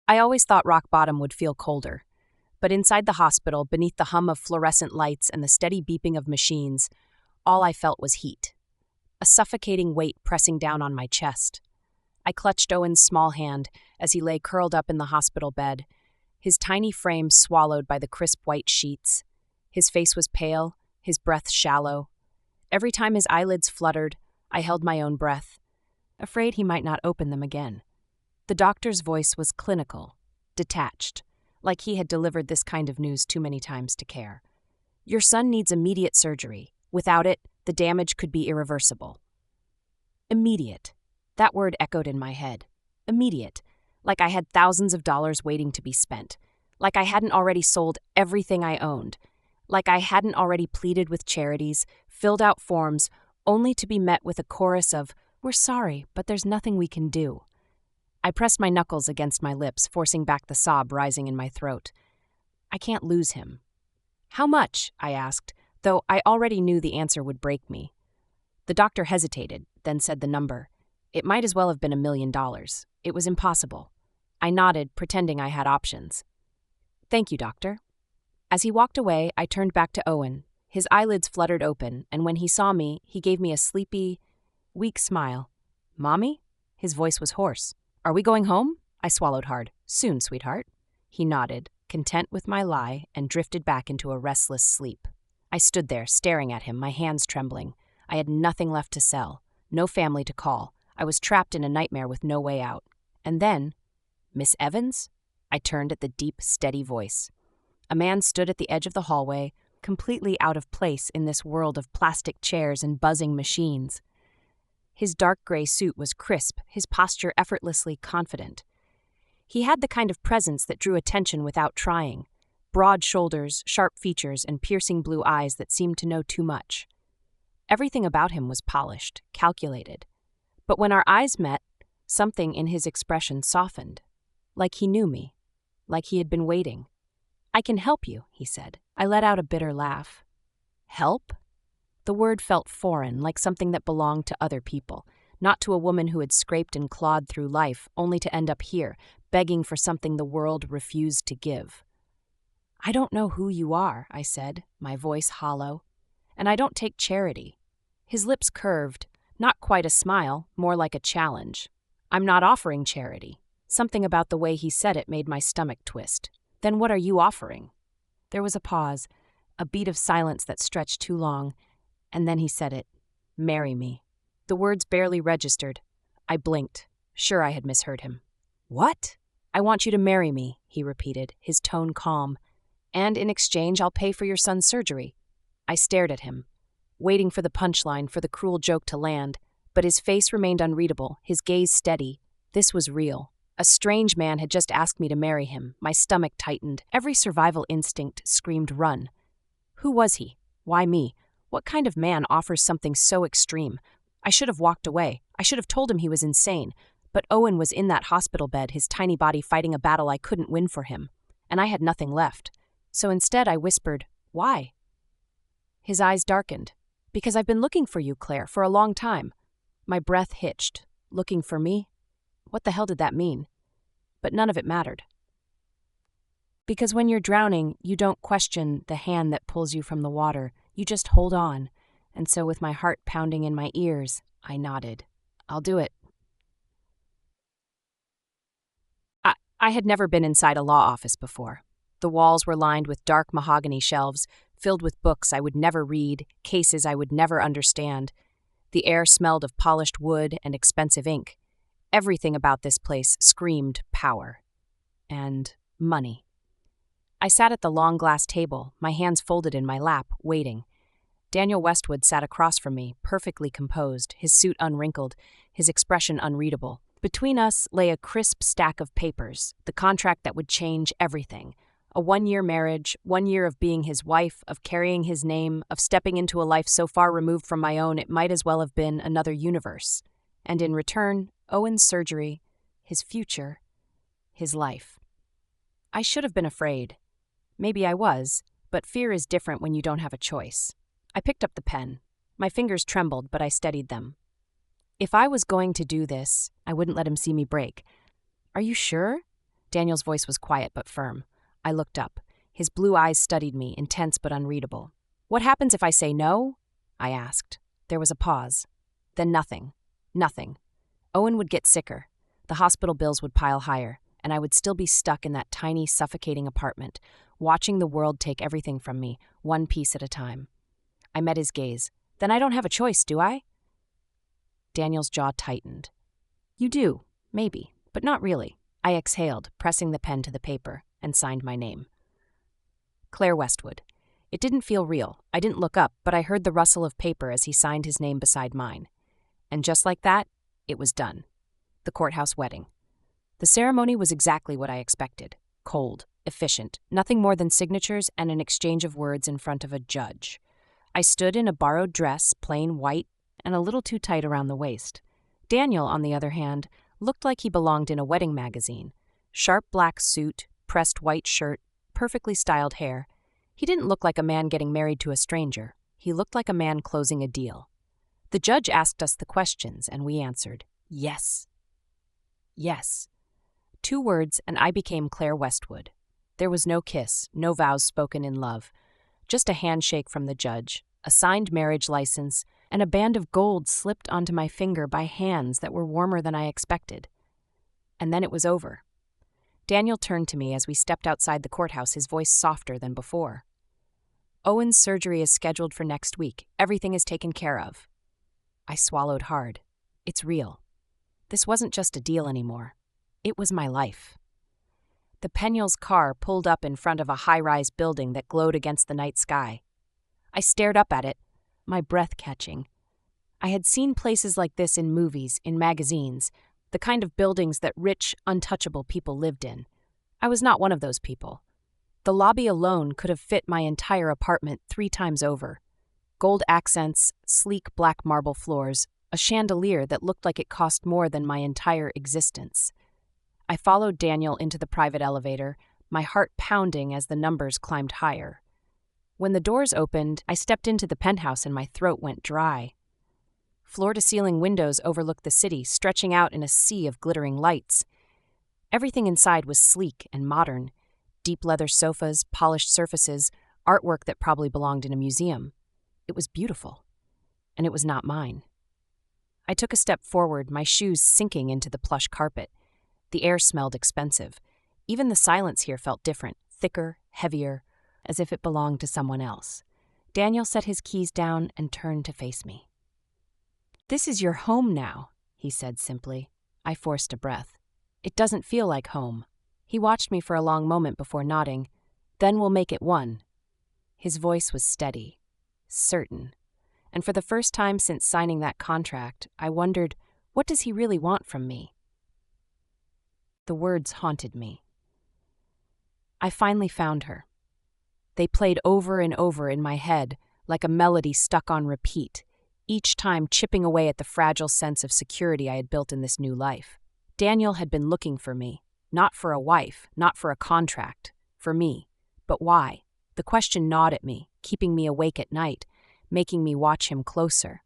I always thought rock bottom would feel colder. But inside the hospital, beneath the hum of fluorescent lights and the steady beeping of machines, all I felt was heat. A suffocating weight pressing down on my chest. I clutched Owen's small hand as he lay curled up in the hospital bed, his tiny frame swallowed by the crisp white sheets. His face was pale, his breath shallow. Every time his eyelids fluttered, I held my own breath, afraid he might not open them again. The doctor's voice was clinical, detached, like he had delivered this kind of news too many times to care. Your son needs immediate surgery. Without it, the damage could be irreversible. Immediate. That word echoed in my head. Immediate. Like I had thousands of dollars waiting to be spent. Like I hadn't already sold everything I owned. Like I hadn't already pleaded with charities, filled out forms, only to be met with a chorus of, "We're sorry, but there's nothing we can do." I pressed my knuckles against my lips, forcing back the sob rising in my throat. I can't lose him. How much? I asked, though I already knew the answer would break me. The doctor hesitated, then said the number. It might as well have been $1 million. It was impossible. I nodded, pretending I had options. Thank you, doctor. As he walked away, I turned back to Owen. His eyelids fluttered open, and when he saw me, he gave me a sleepy, weak smile. Mommy? His voice was hoarse. Are we going home? I swallowed hard. Soon, sweetheart. He nodded, content with my lie, and drifted back into a restless sleep. I stood there, staring at him, my hands trembling. I had nothing left to sell, no family to call. I was trapped in a nightmare with no way out. And then, Miss Evans? I turned at the deep, steady voice. A man stood at the edge of the hallway, completely out of place in this world of plastic chairs and buzzing machines. His dark gray suit was crisp, his posture effortlessly confident. He had the kind of presence that drew attention without trying. Broad shoulders, sharp features, and piercing blue eyes that seemed to know too much. Everything about him was polished, calculated. But when our eyes met, something in his expression softened. Like he knew me. Like he had been waiting. I can help you, he said. I let out a bitter laugh. Help? The word felt foreign, like something that belonged to other people, not to a woman who had scraped and clawed through life, only to end up here, begging for something the world refused to give. I don't know who you are, I said, my voice hollow. And I don't take charity. His lips curved, not quite a smile, more like a challenge. I'm not offering charity. Something about the way he said it made my stomach twist. Then what are you offering? There was a pause, a beat of silence that stretched too long, and then he said it. Marry me. The words barely registered. I blinked, sure I had misheard him. What? I want you to marry me, he repeated, his tone calm. And in exchange, I'll pay for your son's surgery. I stared at him, waiting for the punchline, for the cruel joke to land, but his face remained unreadable, his gaze steady. This was real. A strange man had just asked me to marry him. My stomach tightened. Every survival instinct screamed run. Who was he? Why me? What kind of man offers something so extreme? I should have walked away. I should have told him he was insane. But Owen was in that hospital bed, his tiny body fighting a battle I couldn't win for him. And I had nothing left. So instead I whispered, why? His eyes darkened. Because I've been looking for you, Claire, for a long time. My breath hitched. Looking for me? What the hell did that mean? But none of it mattered. Because when you're drowning, you don't question the hand that pulls you from the water. You just hold on. And so with my heart pounding in my ears, I nodded. I'll do it. I had never been inside a law office before. The walls were lined with dark mahogany shelves, filled with books I would never read, cases I would never understand. The air smelled of polished wood and expensive ink. Everything about this place screamed power. And money. I sat at the long glass table, my hands folded in my lap, waiting. Daniel Westwood sat across from me, perfectly composed, his suit unwrinkled, his expression unreadable. Between us lay a crisp stack of papers, the contract that would change everything. A 1-year marriage, 1 year of being his wife, of carrying his name, of stepping into a life so far removed from my own it might as well have been another universe. And in return, Owen's surgery, his future, his life. I should have been afraid. Maybe I was, but fear is different when you don't have a choice. I picked up the pen. My fingers trembled, but I steadied them. If I was going to do this, I wouldn't let him see me break. Are you sure? Daniel's voice was quiet but firm. I looked up. His blue eyes studied me, intense but unreadable. "What happens if I say no?" I asked. There was a pause. Then nothing. Nothing. Owen would get sicker. The hospital bills would pile higher, and I would still be stuck in that tiny, suffocating apartment, watching the world take everything from me, one piece at a time. I met his gaze. "Then I don't have a choice, do I?" Daniel's jaw tightened. "You do, maybe, but not really." I exhaled, pressing the pen to the paper, and signed my name. Claire Westwood. It didn't feel real. I didn't look up, but I heard the rustle of paper as he signed his name beside mine. And just like that, it was done. The courthouse wedding. The ceremony was exactly what I expected. Cold, efficient, nothing more than signatures and an exchange of words in front of a judge. I stood in a borrowed dress, plain white, and a little too tight around the waist. Daniel, on the other hand, looked like he belonged in a wedding magazine. Sharp black suit, pressed white shirt, perfectly styled hair. He didn't look like a man getting married to a stranger. He looked like a man closing a deal. The judge asked us the questions, and we answered, yes. Yes. 2 words, and I became Claire Westwood. There was no kiss, no vows spoken in love. Just a handshake from the judge, a signed marriage license, and a band of gold slipped onto my finger by hands that were warmer than I expected. And then it was over. Daniel turned to me as we stepped outside the courthouse, his voice softer than before. "Owen's surgery is scheduled for next week. Everything is taken care of." I swallowed hard. It's real. This wasn't just a deal anymore. It was my life. The Penuels' car pulled up in front of a high-rise building that glowed against the night sky. I stared up at it, my breath catching. I had seen places like this in movies, in magazines, the kind of buildings that rich, untouchable people lived in. I was not one of those people. The lobby alone could have fit my entire apartment 3 times over. Gold accents, sleek black marble floors, a chandelier that looked like it cost more than my entire existence. I followed Daniel into the private elevator, my heart pounding as the numbers climbed higher. When the doors opened, I stepped into the penthouse and my throat went dry. Floor-to-ceiling windows overlooked the city, stretching out in a sea of glittering lights. Everything inside was sleek and modern. Deep leather sofas, polished surfaces, artwork that probably belonged in a museum. It was beautiful. And it was not mine. I took a step forward, my shoes sinking into the plush carpet. The air smelled expensive. Even the silence here felt different, thicker, heavier, as if it belonged to someone else. Daniel set his keys down and turned to face me. "This is your home now," he said simply. I forced a breath. "It doesn't feel like home." He watched me for a long moment before nodding. "Then we'll make it one." His voice was steady, certain. And for the first time since signing that contract, I wondered, what does he really want from me? The words haunted me. I finally found her. They played over and over in my head, like a melody stuck on repeat, each time chipping away at the fragile sense of security I had built in this new life. Daniel had been looking for me, not for a wife, not for a contract, for me. But why? The question gnawed at me, keeping me awake at night, making me watch him closer.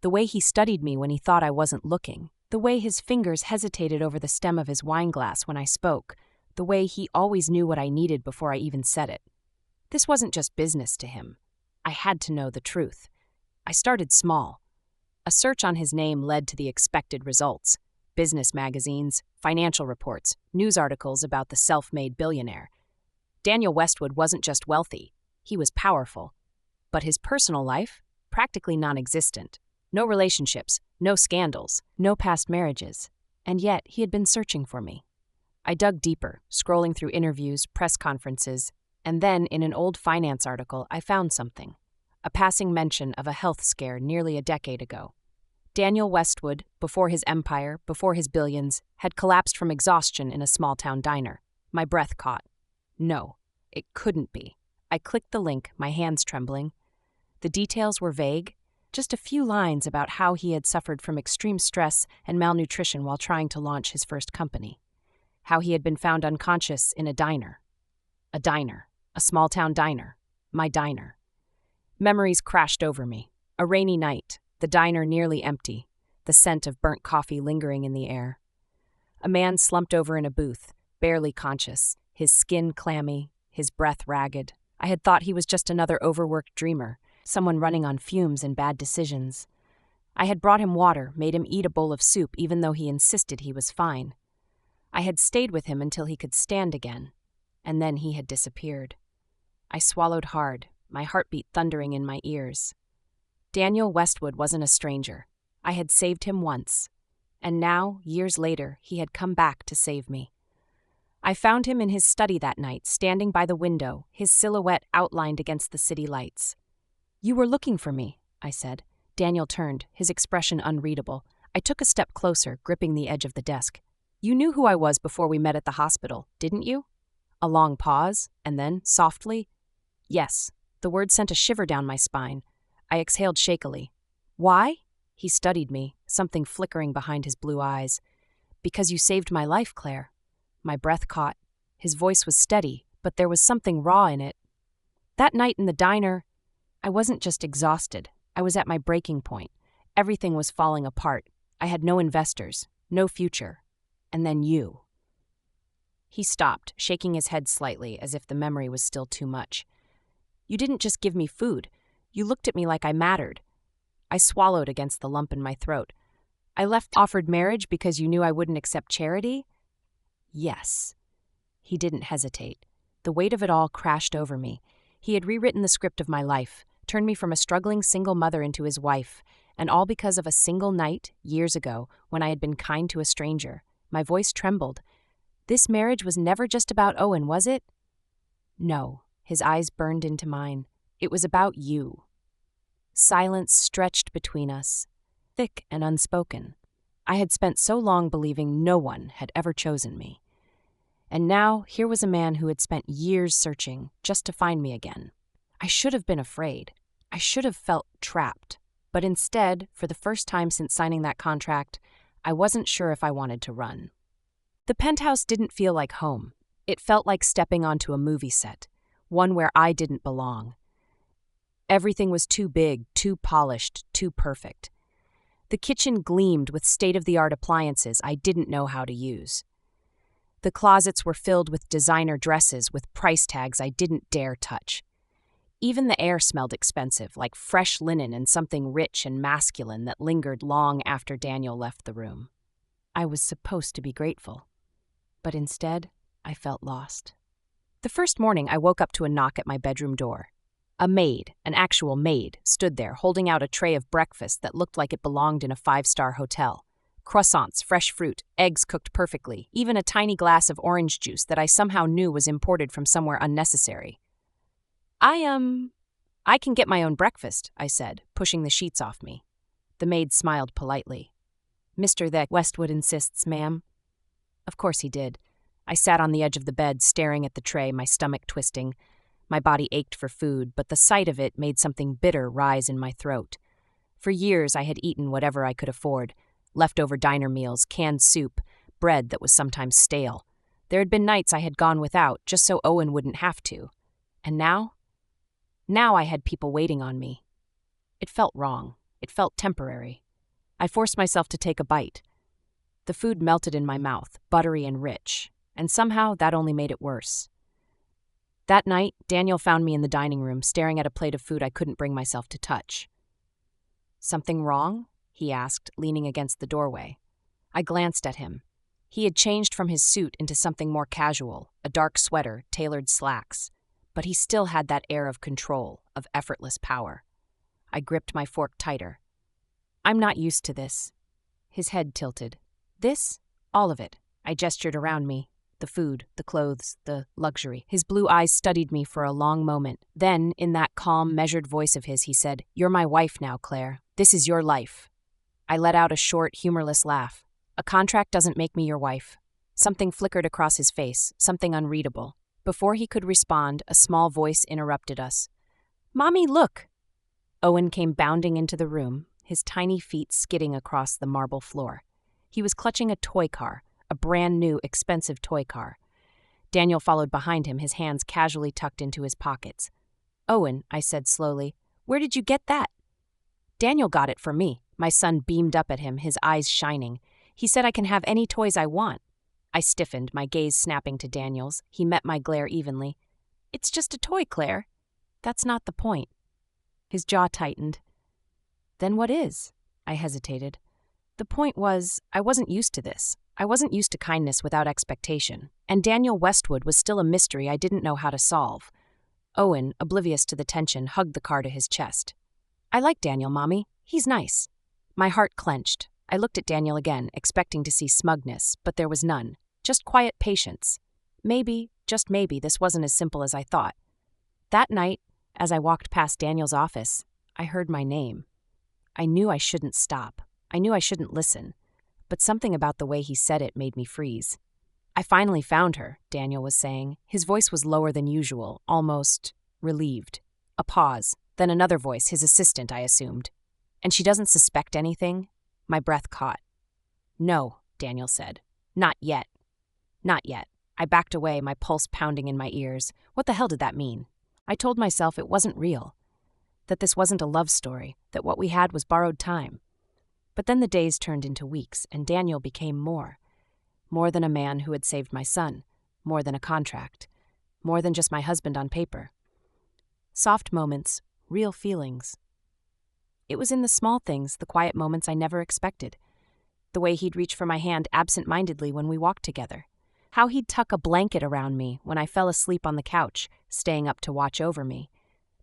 The way he studied me when he thought I wasn't looking, the way his fingers hesitated over the stem of his wineglass when I spoke, the way he always knew what I needed before I even said it. This wasn't just business to him. I had to know the truth. I started small. A search on his name led to the expected results. Business magazines, financial reports, news articles about the self-made billionaire. Daniel Westwood wasn't just wealthy. He was powerful. But his personal life? Practically non-existent. No relationships, no scandals, no past marriages. And yet, he had been searching for me. I dug deeper, scrolling through interviews, press conferences, and then, in an old finance article, I found something. A passing mention of a health scare nearly a decade ago. Daniel Westwood, before his empire, before his billions, had collapsed from exhaustion in a small-town diner. My breath caught. No, it couldn't be. I clicked the link, my hands trembling. The details were vague, just a few lines about how he had suffered from extreme stress and malnutrition while trying to launch his first company. How he had been found unconscious in a diner. A diner. A small-town diner. My diner. Memories crashed over me. A rainy night, the diner nearly empty, the scent of burnt coffee lingering in the air. A man slumped over in a booth, barely conscious, his skin clammy, his breath ragged. I had thought he was just another overworked dreamer, someone running on fumes and bad decisions. I had brought him water, made him eat a bowl of soup even though he insisted he was fine. I had stayed with him until he could stand again, and then he had disappeared. I swallowed hard, my heartbeat thundering in my ears. Daniel Westwood wasn't a stranger. I had saved him once, and now, years later, he had come back to save me. I found him in his study that night, standing by the window, his silhouette outlined against the city lights. "You were looking for me," I said. Daniel turned, his expression unreadable. I took a step closer, gripping the edge of the desk. "You knew who I was before we met at the hospital, didn't you?" A long pause, and then, softly, "Yes." The word sent a shiver down my spine. I exhaled shakily. "Why?" He studied me, something flickering behind his blue eyes. "Because you saved my life, Claire." My breath caught. His voice was steady, but there was something raw in it. That night in the diner, I wasn't just exhausted. I was at my breaking point. Everything was falling apart. I had no investors, no future. And then you. He stopped, shaking his head slightly, as if the memory was still too much. "You didn't just give me food. You looked at me like I mattered." I swallowed against the lump in my throat. "I offered marriage because you knew I wouldn't accept charity?" "Yes." He didn't hesitate. The weight of it all crashed over me. He had rewritten the script of my life, turned me from a struggling single mother into his wife, and all because of a single night, years ago, when I had been kind to a stranger. My voice trembled. "This marriage was never just about Owen, was it?" "No." His eyes burned into mine. "It was about you." Silence stretched between us, thick and unspoken. I had spent so long believing no one had ever chosen me. And now, here was a man who had spent years searching just to find me again. I should have been afraid. I should have felt trapped. But instead, for the first time since signing that contract, I wasn't sure if I wanted to run. The penthouse didn't feel like home. It felt like stepping onto a movie set, one where I didn't belong. Everything was too big, too polished, too perfect. The kitchen gleamed with state-of-the-art appliances I didn't know how to use. The closets were filled with designer dresses with price tags I didn't dare touch. Even the air smelled expensive, like fresh linen and something rich and masculine that lingered long after Daniel left the room. I was supposed to be grateful, but instead, I felt lost. The first morning, I woke up to a knock at my bedroom door. A maid, an actual maid, stood there holding out a tray of breakfast that looked like it belonged in a five-star hotel. Croissants, fresh fruit, eggs cooked perfectly, even a tiny glass of orange juice that I somehow knew was imported from somewhere unnecessary. I can get my own breakfast," I said, pushing the sheets off me. The maid smiled politely. "Mr. Westwood insists, ma'am." Of course he did. I sat on the edge of the bed, staring at the tray, my stomach twisting. My body ached for food, but the sight of it made something bitter rise in my throat. For years I had eaten whatever I could afford. Leftover diner meals, canned soup, bread that was sometimes stale. There had been nights I had gone without, just so Owen wouldn't have to. And now? Now I had people waiting on me. It felt wrong. It felt temporary. I forced myself to take a bite. The food melted in my mouth, buttery and rich, and somehow that only made it worse. That night, Daniel found me in the dining room, staring at a plate of food I couldn't bring myself to touch. "Something wrong?" he asked, leaning against the doorway. I glanced at him. He had changed from his suit into something more casual, a dark sweater, tailored slacks. But he still had that air of control, of effortless power. I gripped my fork tighter. "I'm not used to this." His head tilted. "This? All of it." I gestured around me. The food, the clothes, the luxury. His blue eyes studied me for a long moment. Then, in that calm, measured voice of his, he said, "You're my wife now, Claire. This is your life." I let out a short, humorless laugh. "A contract doesn't make me your wife." Something flickered across his face, something unreadable. Before he could respond, a small voice interrupted us. "Mommy, look!" Owen came bounding into the room, his tiny feet skidding across the marble floor. He was clutching a toy car, a brand-new, expensive toy car. Daniel followed behind him, his hands casually tucked into his pockets. "Owen," I said slowly, "where did you get that?" "Daniel got it for me." My son beamed up at him, his eyes shining. "He said I can have any toys I want." I stiffened, my gaze snapping to Daniel's. He met my glare evenly. It's just a toy, Claire. That's not the point. His jaw tightened. Then what is? I hesitated. The point was, I wasn't used to this. I wasn't used to kindness without expectation. And Daniel Westwood was still a mystery I didn't know how to solve. Owen, oblivious to the tension, hugged the car to his chest. I like Daniel, Mommy. He's nice. My heart clenched. I looked at Daniel again, expecting to see smugness, but there was none. Just quiet patience. Maybe, just maybe, this wasn't as simple as I thought. That night, as I walked past Daniel's office, I heard my name. I knew I shouldn't stop. I knew I shouldn't listen. But something about the way he said it made me freeze. I finally found her, Daniel was saying. His voice was lower than usual, almost relieved. A pause, then another voice, his assistant, I assumed. And she doesn't suspect anything? My breath caught. No, Daniel said. Not yet. Not yet. I backed away, my pulse pounding in my ears. What the hell did that mean? I told myself it wasn't real. That this wasn't a love story, that what we had was borrowed time. But then the days turned into weeks, and Daniel became more. More than a man who had saved my son. More than a contract. More than just my husband on paper. Soft moments, real feelings. It was in the small things, the quiet moments I never expected. The way he'd reach for my hand absent-mindedly when we walked together. How he'd tuck a blanket around me when I fell asleep on the couch, staying up to watch over me.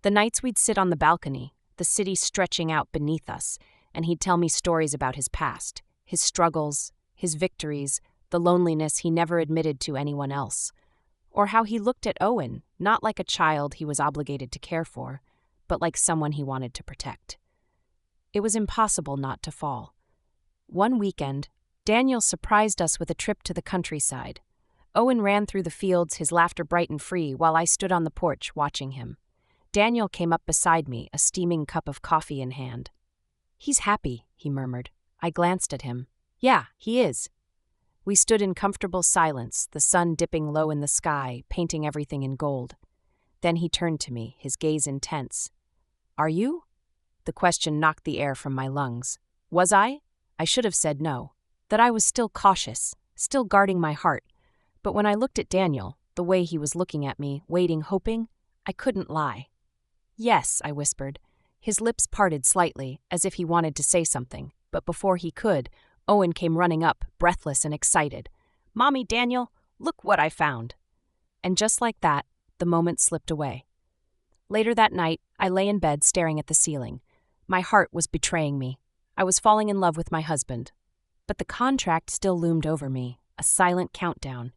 The nights we'd sit on the balcony, the city stretching out beneath us, and he'd tell me stories about his past, his struggles, his victories, the loneliness he never admitted to anyone else. Or how he looked at Owen, not like a child he was obligated to care for, but like someone he wanted to protect. It was impossible not to fall. One weekend, Daniel surprised us with a trip to the countryside. Owen ran through the fields, his laughter bright and free, while I stood on the porch watching him. Daniel came up beside me, a steaming cup of coffee in hand. He's happy, he murmured. I glanced at him. Yeah, he is. We stood in comfortable silence, the sun dipping low in the sky, painting everything in gold. Then he turned to me, his gaze intense. Are you? The question knocked the air from my lungs. Was I? I should have said no. That I was still cautious, still guarding my heart. But when I looked at Daniel, the way he was looking at me, waiting, hoping, I couldn't lie. Yes, I whispered. His lips parted slightly, as if he wanted to say something, but before he could, Owen came running up, breathless and excited. Mommy, Daniel, look what I found. And just like that, the moment slipped away. Later that night, I lay in bed staring at the ceiling. My heart was betraying me. I was falling in love with my husband. But the contract still loomed over me, a silent countdown.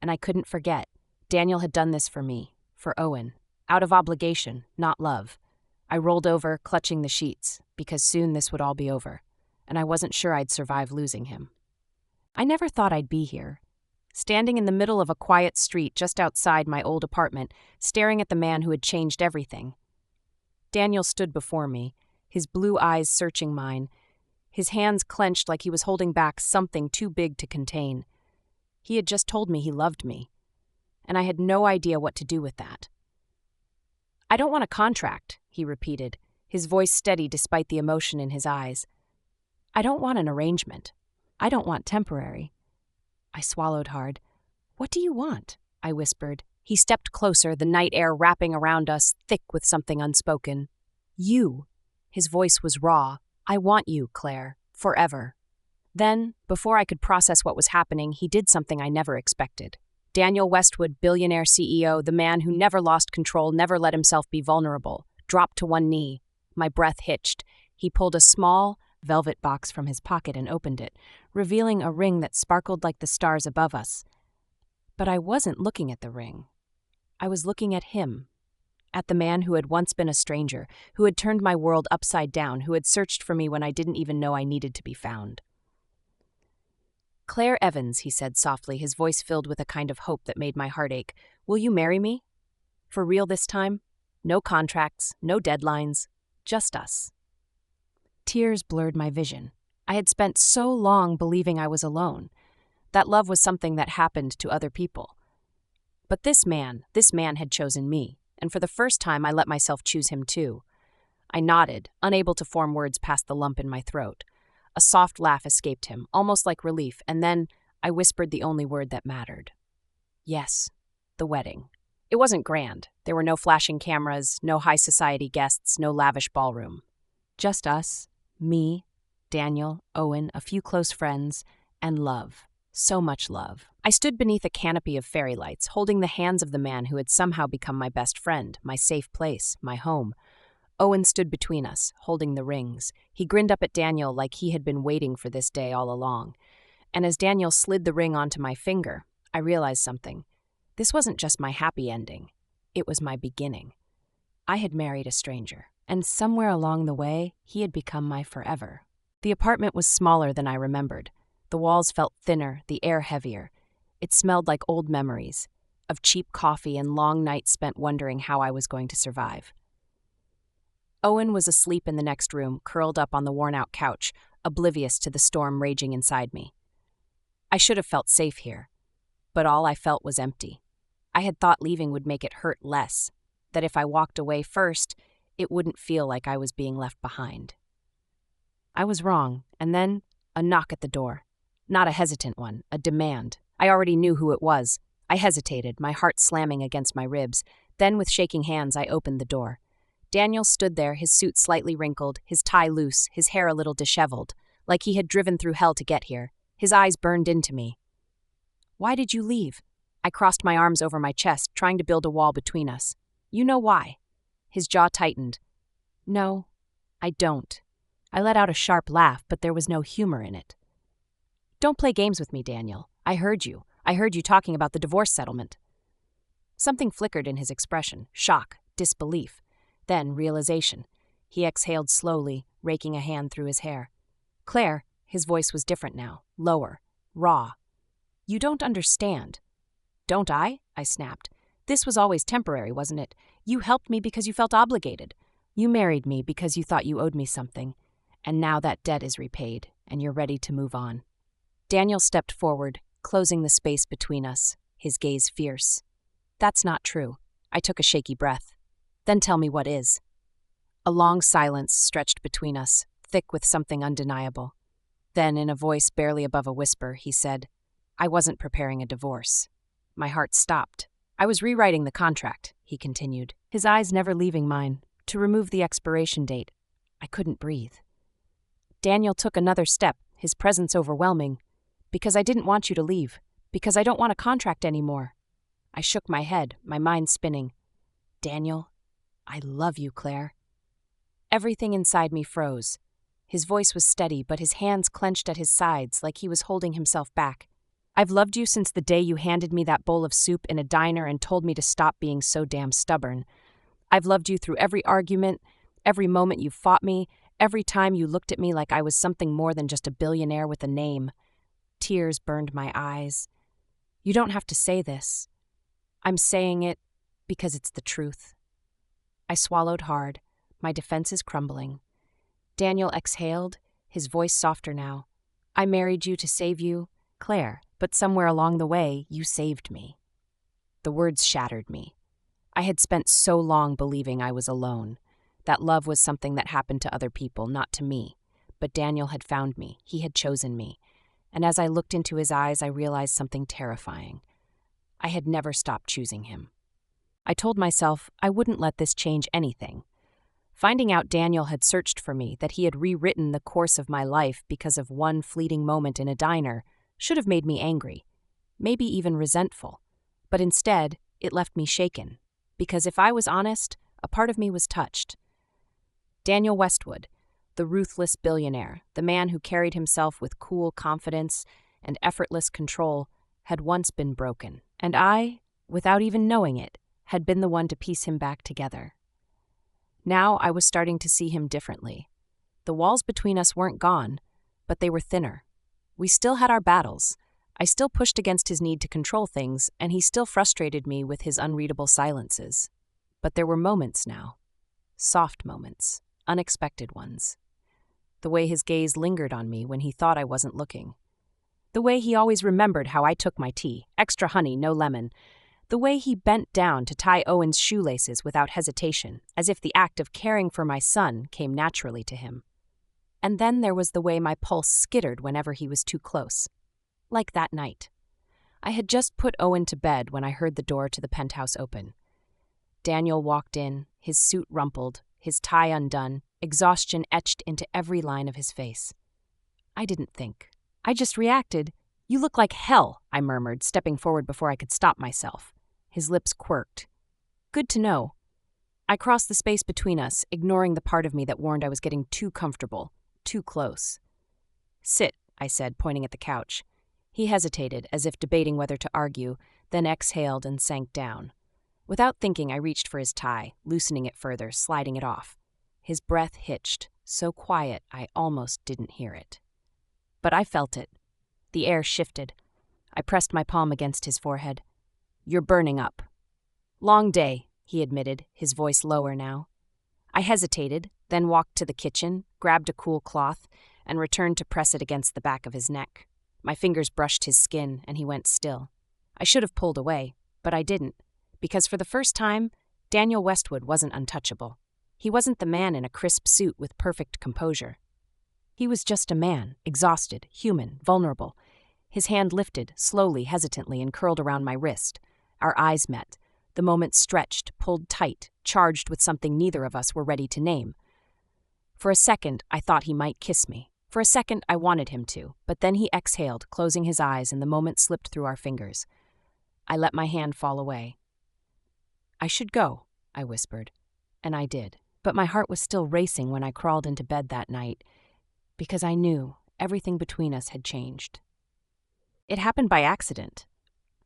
And I couldn't forget. Daniel had done this for me, for Owen, out of obligation, not love. I rolled over, clutching the sheets, because soon this would all be over, and I wasn't sure I'd survive losing him. I never thought I'd be here, standing in the middle of a quiet street just outside my old apartment, staring at the man who had changed everything. Daniel stood before me, his blue eyes searching mine, his hands clenched like he was holding back something too big to contain. He had just told me he loved me, and I had no idea what to do with that. I don't want a contract, he repeated, his voice steady despite the emotion in his eyes. I don't want an arrangement. I don't want temporary. I swallowed hard. What do you want? I whispered. He stepped closer, the night air wrapping around us, thick with something unspoken. You. His voice was raw. I want you, Claire. Forever. Then, before I could process what was happening, he did something I never expected. Daniel Westwood, billionaire CEO, the man who never lost control, never let himself be vulnerable, dropped to one knee. My breath hitched. He pulled a small, velvet box from his pocket and opened it, revealing a ring that sparkled like the stars above us. But I wasn't looking at the ring. I was looking at him. At the man who had once been a stranger, who had turned my world upside down, who had searched for me when I didn't even know I needed to be found. Claire Evans, he said softly, his voice filled with a kind of hope that made my heart ache. Will you marry me? For real this time? No contracts, no deadlines, just us. Tears blurred my vision. I had spent so long believing I was alone. That love was something that happened to other people. But this man had chosen me, and for the first time I let myself choose him too. I nodded, unable to form words past the lump in my throat. A soft laugh escaped him, almost like relief, and then I whispered the only word that mattered. Yes, the wedding. It wasn't grand. There were no flashing cameras, no high society guests, no lavish ballroom. Just us, me, Daniel, Owen, a few close friends, and love. So much love. I stood beneath a canopy of fairy lights, holding the hands of the man who had somehow become my best friend, my safe place, my home. Owen stood between us, holding the rings. He grinned up at Daniel like he had been waiting for this day all along. And as Daniel slid the ring onto my finger, I realized something. This wasn't just my happy ending. It was my beginning. I had married a stranger, and somewhere along the way, he had become my forever. The apartment was smaller than I remembered. The walls felt thinner, the air heavier. It smelled like old memories, of cheap coffee and long nights spent wondering how I was going to survive. Owen was asleep in the next room, curled up on the worn-out couch, oblivious to the storm raging inside me. I should have felt safe here, but all I felt was empty. I had thought leaving would make it hurt less, that if I walked away first, it wouldn't feel like I was being left behind. I was wrong, and then a knock at the door. Not a hesitant one, a demand. I already knew who it was. I hesitated, my heart slamming against my ribs. Then, with shaking hands, I opened the door. Daniel stood there, his suit slightly wrinkled, his tie loose, his hair a little disheveled, like he had driven through hell to get here. His eyes burned into me. "Why did you leave?" I crossed my arms over my chest, trying to build a wall between us. "You know why." His jaw tightened. "No, I don't." I let out a sharp laugh, but there was no humor in it. "Don't play games with me, Daniel. I heard you. I heard you talking about the divorce settlement." Something flickered in his expression, shock, disbelief. Then realization. He exhaled slowly, raking a hand through his hair. "Claire," his voice was different now, lower, raw. "You don't understand." "Don't I?" I snapped. "This was always temporary, wasn't it? You helped me because you felt obligated. You married me because you thought you owed me something. And now that debt is repaid, and you're ready to move on." Daniel stepped forward, closing the space between us, his gaze fierce. "That's not true." I took a shaky breath. "Then tell me what is." A long silence stretched between us, thick with something undeniable. Then, in a voice barely above a whisper, he said, "I wasn't preparing a divorce." My heart stopped. "I was rewriting the contract," he continued, his eyes never leaving mine, "to remove the expiration date." I couldn't breathe. Daniel took another step, his presence overwhelming. "Because I didn't want you to leave. Because I don't want a contract anymore." I shook my head, my mind spinning. "Daniel, I love you, Claire." Everything inside me froze. His voice was steady, but his hands clenched at his sides like he was holding himself back. "I've loved you since the day you handed me that bowl of soup in a diner and told me to stop being so damn stubborn. I've loved you through every argument, every moment you fought me, every time you looked at me like I was something more than just a billionaire with a name." Tears burned my eyes. "You don't have to say this. I'm saying it because it's the truth." I swallowed hard, my defenses crumbling. Daniel exhaled, his voice softer now. "I married you to save you, Claire, but somewhere along the way, you saved me." The words shattered me. I had spent so long believing I was alone, that love was something that happened to other people, not to me. But Daniel had found me, he had chosen me. And as I looked into his eyes, I realized something terrifying. I had never stopped choosing him. I told myself I wouldn't let this change anything. Finding out Daniel had searched for me, that he had rewritten the course of my life because of one fleeting moment in a diner, should have made me angry, maybe even resentful. But instead, it left me shaken, because if I was honest, a part of me was touched. Daniel Westwood, the ruthless billionaire, the man who carried himself with cool confidence and effortless control, had once been broken, and I, without even knowing it, had been the one to piece him back together. Now I was starting to see him differently. The walls between us weren't gone, but they were thinner. We still had our battles. I still pushed against his need to control things, and he still frustrated me with his unreadable silences. But there were moments now. Soft moments. Unexpected ones. The way his gaze lingered on me when he thought I wasn't looking. The way he always remembered how I took my tea, extra honey, no lemon. The way he bent down to tie Owen's shoelaces without hesitation, as if the act of caring for my son came naturally to him. And then there was the way my pulse skittered whenever he was too close. like that night. I had just put Owen to bed when I heard the door to the penthouse open. Daniel walked in, his suit rumpled, his tie undone, exhaustion etched into every line of his face. I didn't think. I just reacted. "You look like hell," I murmured, stepping forward before I could stop myself. His lips quirked. "Good to know." I crossed the space between us, ignoring the part of me that warned I was getting too comfortable, too close. "Sit," I said, pointing at the couch. He hesitated, as if debating whether to argue, then exhaled and sank down. Without thinking, I reached for his tie, loosening it further, sliding it off. His breath hitched, so quiet I almost didn't hear it. But I felt it. The air shifted. I pressed my palm against his forehead. "You're burning up." "Long day," he admitted, his voice lower now. I hesitated, then walked to the kitchen, grabbed a cool cloth, and returned to press it against the back of his neck. My fingers brushed his skin, and he went still. I should have pulled away, but I didn't, because for the first time, Daniel Westwood wasn't untouchable. He wasn't the man in a crisp suit with perfect composure. He was just a man, exhausted, human, vulnerable. His hand lifted, slowly, hesitantly, and curled around my wrist. Our eyes met. The moment stretched, pulled tight, charged with something neither of us were ready to name. For a second, I thought he might kiss me. For a second, I wanted him to, but then he exhaled, closing his eyes, and the moment slipped through our fingers. I let my hand fall away. "I should go," I whispered, and I did. But my heart was still racing when I crawled into bed that night, because I knew everything between us had changed. It happened by accident.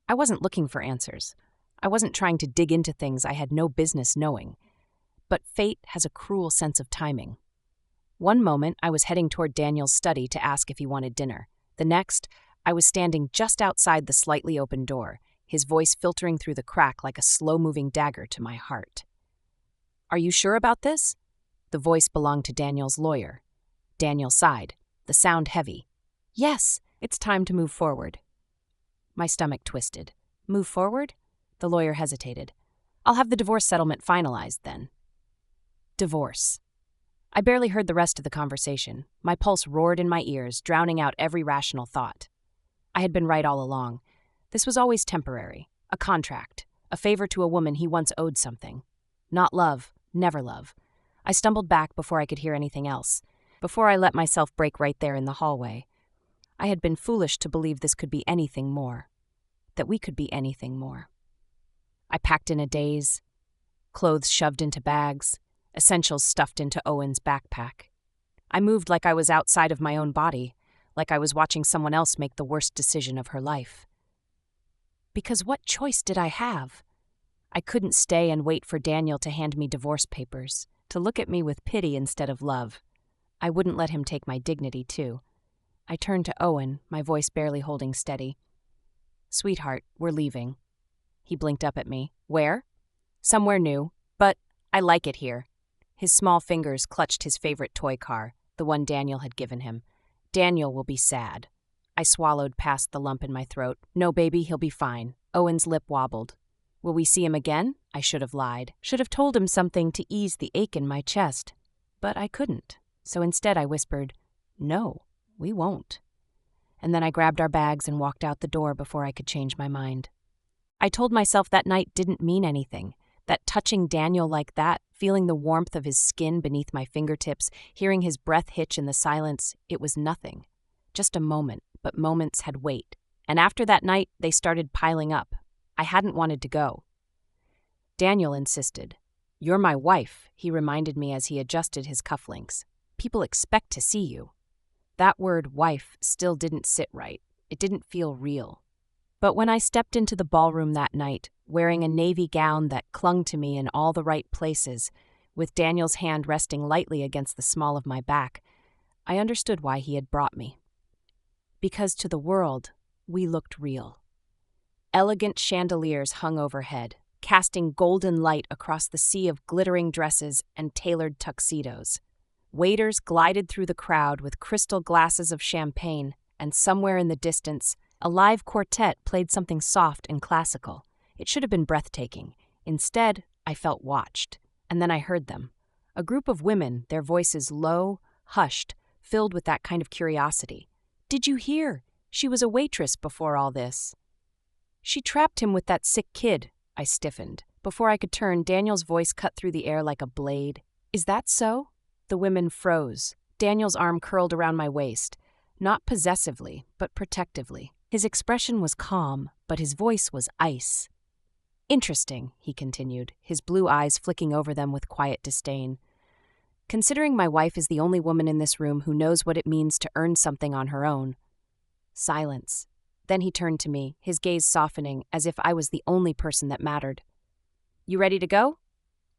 I wasn't looking for answers. I wasn't trying to dig into things I had no business knowing. But fate has a cruel sense of timing. One moment, I was heading toward Daniel's study to ask if he wanted dinner. The next, I was standing just outside the slightly open door, his voice filtering through the crack like a slow-moving dagger to my heart. "Are you sure about this?" The voice belonged to Daniel's lawyer. Daniel sighed, the sound heavy. "Yes, it's time to move forward." My stomach twisted. "Move forward?" The lawyer hesitated. "I'll have the divorce settlement finalized then." Divorce. I barely heard the rest of the conversation. My pulse roared in my ears, drowning out every rational thought. I had been right all along. This was always temporary, a contract, a favor to a woman he once owed something. Not love, never love. I stumbled back before I could hear anything else, before I let myself break right there in the hallway. I had been foolish to believe this could be anything more, that we could be anything more. I packed in a daze, clothes shoved into bags, essentials stuffed into Owen's backpack. I moved like I was outside of my own body, like I was watching someone else make the worst decision of her life. Because what choice did I have? I couldn't stay and wait for Daniel to hand me divorce papers, to look at me with pity instead of love. I wouldn't let him take my dignity, too. I turned to Owen, my voice barely holding steady. "Sweetheart, we're leaving." He blinked up at me. "Where?" "Somewhere new, but I like it here." His small fingers clutched his favorite toy car, the one Daniel had given him. "Daniel will be sad." I swallowed past the lump in my throat. "No, baby, he'll be fine." Owen's lip wobbled. "Will we see him again?" I should have lied. Should have told him something to ease the ache in my chest. But I couldn't. So instead I whispered, "No, we won't." And then I grabbed our bags and walked out the door before I could change my mind. I told myself that night didn't mean anything. That touching Daniel like that, feeling the warmth of his skin beneath my fingertips, hearing his breath hitch in the silence, it was nothing. Just a moment, but moments had weight. And after that night, they started piling up. I hadn't wanted to go. Daniel insisted. "You're my wife," he reminded me as he adjusted his cufflinks. "People expect to see you." That word, wife, still didn't sit right. It didn't feel real. But when I stepped into the ballroom that night, wearing a navy gown that clung to me in all the right places, with Daniel's hand resting lightly against the small of my back, I understood why he had brought me. Because to the world, we looked real. Elegant chandeliers hung overhead, casting golden light across the sea of glittering dresses and tailored tuxedos. Waiters glided through the crowd with crystal glasses of champagne, and somewhere in the distance, a live quartet played something soft and classical. It should have been breathtaking. Instead, I felt watched, and then I heard them. A group of women, their voices low, hushed, filled with that kind of curiosity. "Did you hear? She was a waitress before all this. She trapped him with that sick kid. I stiffened. Before I could turn, Daniel's voice cut through the air like a blade. Is that so? The women froze. Daniel's arm curled around my waist, not possessively, but protectively. His expression was calm, but his voice was ice. Interesting, he continued, his blue eyes flicking over them with quiet disdain. Considering my wife is the only woman in this room who knows what it means to earn something on her own. Silence. Then he turned to me, his gaze softening, as if I was the only person that mattered. You ready to go?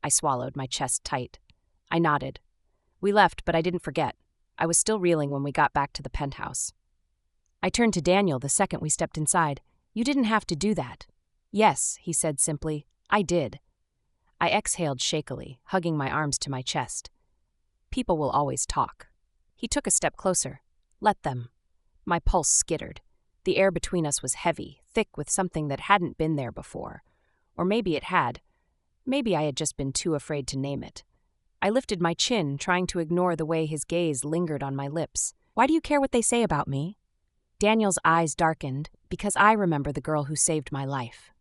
I swallowed, my chest tight. I nodded. We left, but I didn't forget. I was still reeling when we got back to the penthouse. I turned to Daniel the second we stepped inside. You didn't have to do that. Yes, he said simply. I did. I exhaled shakily, hugging my arms to my chest. People will always talk. He took a step closer. Let them. My pulse skittered. The air between us was heavy, thick with something that hadn't been there before. Or maybe it had. Maybe I had just been too afraid to name it. I lifted my chin, trying to ignore the way his gaze lingered on my lips. Why do you care what they say about me? Daniel's eyes darkened, because I remember the girl who saved my life.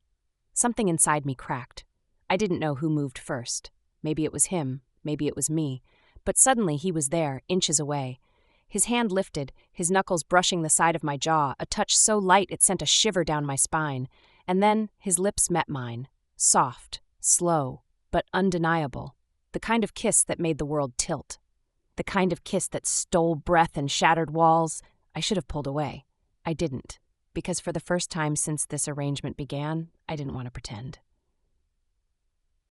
Something inside me cracked. I didn't know who moved first. Maybe it was him, maybe it was me. But suddenly he was there, inches away. His hand lifted, his knuckles brushing the side of my jaw, a touch so light it sent a shiver down my spine. And then his lips met mine. Soft, slow, but undeniable. The kind of kiss that made the world tilt. The kind of kiss that stole breath and shattered walls. I should have pulled away. I didn't, because for the first time since this arrangement began, I didn't want to pretend.